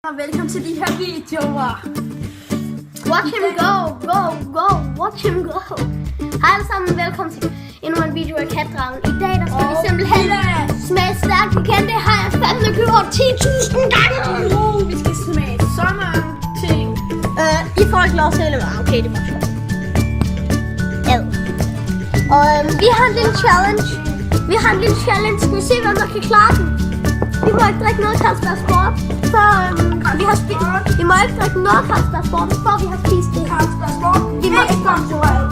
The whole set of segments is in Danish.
Og velkommen til de her videoer. Watch him go, watch him go. Hej alle sammen, velkommen til endnu en video af Katdragen. I dag der skal vi simpelthen smage stærkt igen. Det har jeg fandme gjort 10.000 gange. Vi skal smage så mange ting. I får ikke lov til at lade. Okay, det var sjovt. Og vi har en lille challenge. Skal vi se, hvem der kan klare den? Vi må ikke drikke noget Carlsberg Sport, før vi har spist. Vi må ikke drikke noget Carlsberg Sport, før vi har spist det. Carlsberg Sport. Vi må ikke sponsoreret.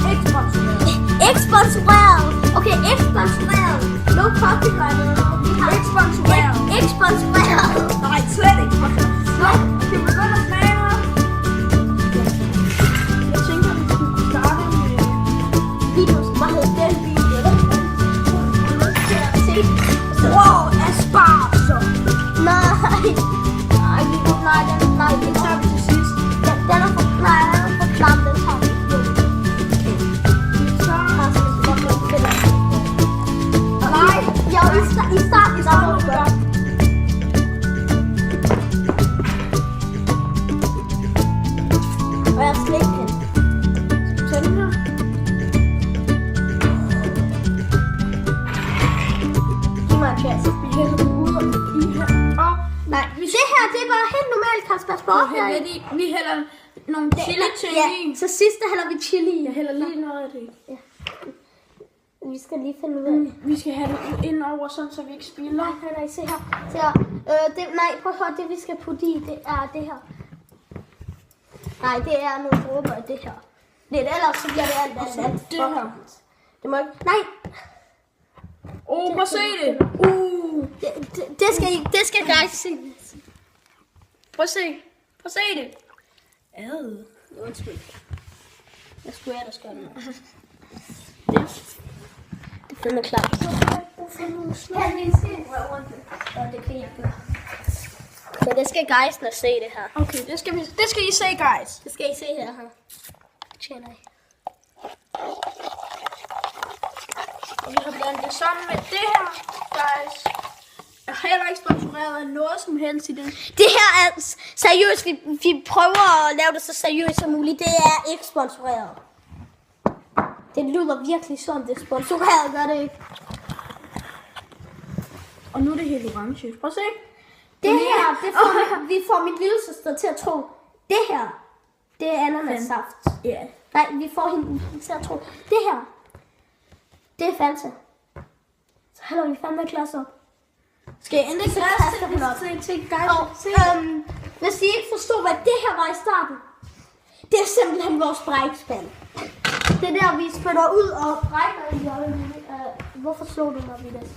Ikke sponsoreret. Okay, ikke sponsoreret. No copyright. Ikke sponsoreret. Ikke sponsoreret. Nej, slet ikke sponsoreret. Nå, skal vi begynde at smage her? Jeg tænker, vi skulle starte med Video, som bare hedder den video. wow, asparger. Nej, Det tager vi til sidst. den er for klam, den tager vi. Nej, I starten, der må du gøre. Og jeg er slet ikke. Tag den her. Giv mig en chance. Vi hælder den ud i her. Og Nej, det her, det er bare helt normalt Carlsberg Sport her. vi hælder nogle chili ting i. Så sidst der hælder vi chili i. Jeg hælder lige noget af det. Ja. Vi skal lige finde ud af det. Vi skal have det ind over, sådan, så vi ikke spilder. Nej, se her. Se her. Nej, prøv at høre, det vi skal putte i, det er det her. Nej, det er nogle dråber af det her. Ellers så bliver det alt. Det her. Det må ikke. Nej. Prøv at se det. Det skal guys se. Prøv at se det. Undskyld. Jeg skulle ellers gøre det. Det finder klart. Det kan jeg gøre. Så det skal guysene se det her. Okay, det skal I se, guys. Det skal I se her. Tjener I. Og vi har blandet det sammen med det her, guys. Jeg har heller ikke sponsoreret af noget som helst i den. Det her er seriøst. Vi prøver at lave det så seriøst som muligt. Det er ikke sponsoreret. Det lyder virkelig som det er sponsoreret, gør det ikke? Og nu er det helt orange. Prøv at se. Det her, vi får min lille søster til at tro. Det her, det er ananassaft. Ja. Nej, vi får hende til at tro. Det her, det er Fanta. Så hælder vi fandme glas op. Skal jeg endelig kaster hun op. Hvis I ikke forstod, hvad det her var i starten, det er simpelthen vores brækspand. Det er der, vi spytter ud og brækker i. Hvorfor slog du mig, Vidas?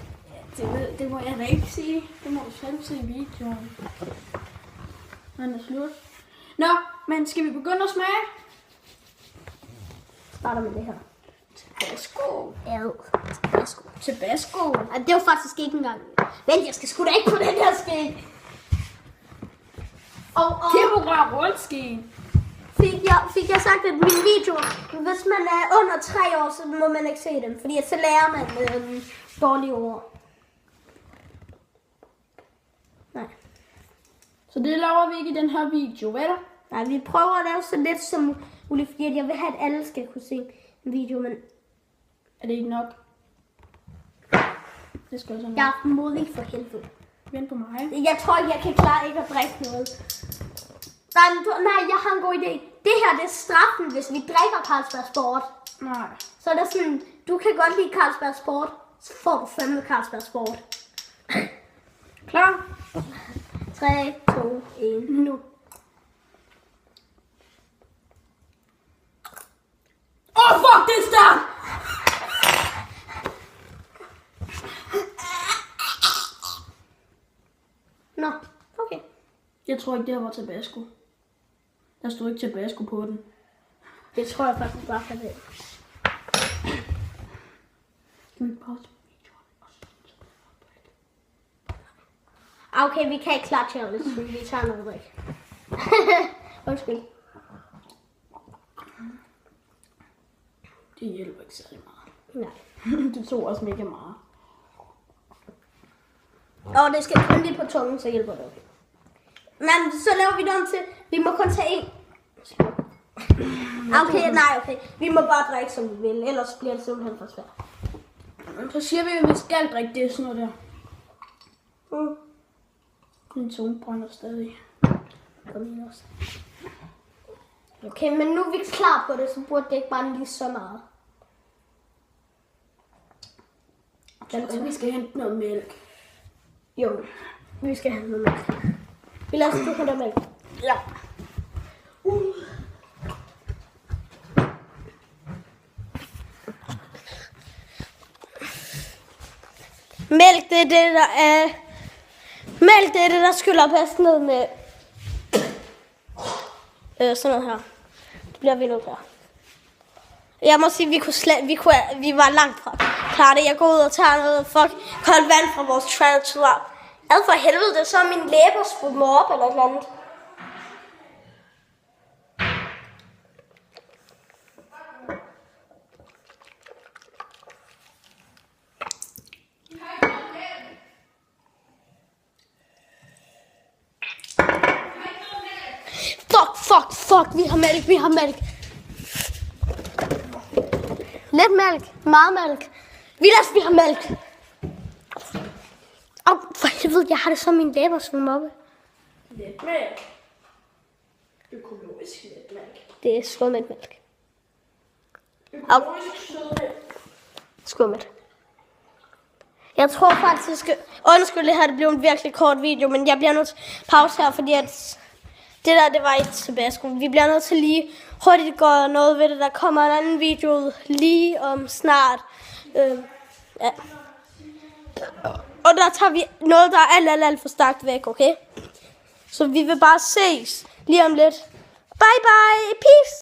Det må jeg da ikke sige. Det må du selv se i videoen. Den er slut. Nå, men skal vi begynde at smage? Starter med det her. Tabasco. Tabasco. Det var faktisk ikke engang. Vent, jeg skal sgu da ikke på den her ske. Det må bare rundskeen. Fik jeg sagt, at min video, hvis man er under 3 år, så må man ikke se dem. Fordi så lærer man dårlige ord. Nej. Så det laver vi ikke i den her video, vel? Nej, vi prøver at lave så lidt som muligt, fordi jeg vil have, at alle skal kunne se en video, men er det ikke nok? Det skal også nok. Jeg er modig for helvede. Vent på mig. Jeg tror ikke, jeg kan klare ikke at drikke noget. Nej, jeg har en god idé. Det her, det er straffen, hvis vi drikker Carlsberg Sport. Nej. Så er det sådan, du kan godt lide Carlsberg Sport, så får du fandme Carlsberg Sport. Klar? 3, 2, 1, nu. Fuck, det er stærkt! Nå, okay. Jeg tror ikke, det her var Tabasco. Der stod ikke Tabasco på den. Det tror jeg faktisk bare for det. Skal vi pause videoen? Okay, vi kan ikke klare challenge, så vi tager noget drik. Undskyld. Det hjælper ikke særlig meget. Nej. Det tog også mega meget. Og det skal kun lige på tungen, så hjælper det. Men så laver vi det om til, vi må kun tage en. Okay. Vi må bare drikke, som vi vil, ellers bliver det simpelthen for svært. Så siger vi, at vi skal drikke det sådan noget der. Min tunge brænder stadig. Kom ind også. Okay, men nu er vi klar på det, så burde det ikke bare lige så meget. Jeg tror, vi skal hente noget mælk. Jo, vi skal have noget mælk. Vi lader os du hente mælk. Ja. Mælk, det er det, der er... Mælk, det er det, der skyller bedst ned med... sådan noget her. Det bliver vi nødt til. Jeg må sige, vi var langt fra klare det. Jeg går ud og tager noget koldt vand fra vores trailer. Ad for helvede, det er så min læber spurgte mig op eller noget andet. Fuck, vi har mælk. Lidt mælk, meget mælk. Vi har mælk. For helvede, jeg har det så min læber svømme oppe. Lidt mælk. Økologisk lidt mælk. Det er skummet mælk. Økologisk sødmælk. Skummet. Jeg tror faktisk, undskyld, det her det blev en virkelig kort video, men jeg bliver nødt til pause her, fordi at det der, det var ikke tilbage. Vi bliver nødt til lige hurtigt gøre noget ved det. Der kommer en anden video lige om snart. Ja. Og der tager vi noget, der er alt for stærkt væk, okay? Så vi vil bare ses lige om lidt. Bye bye, peace!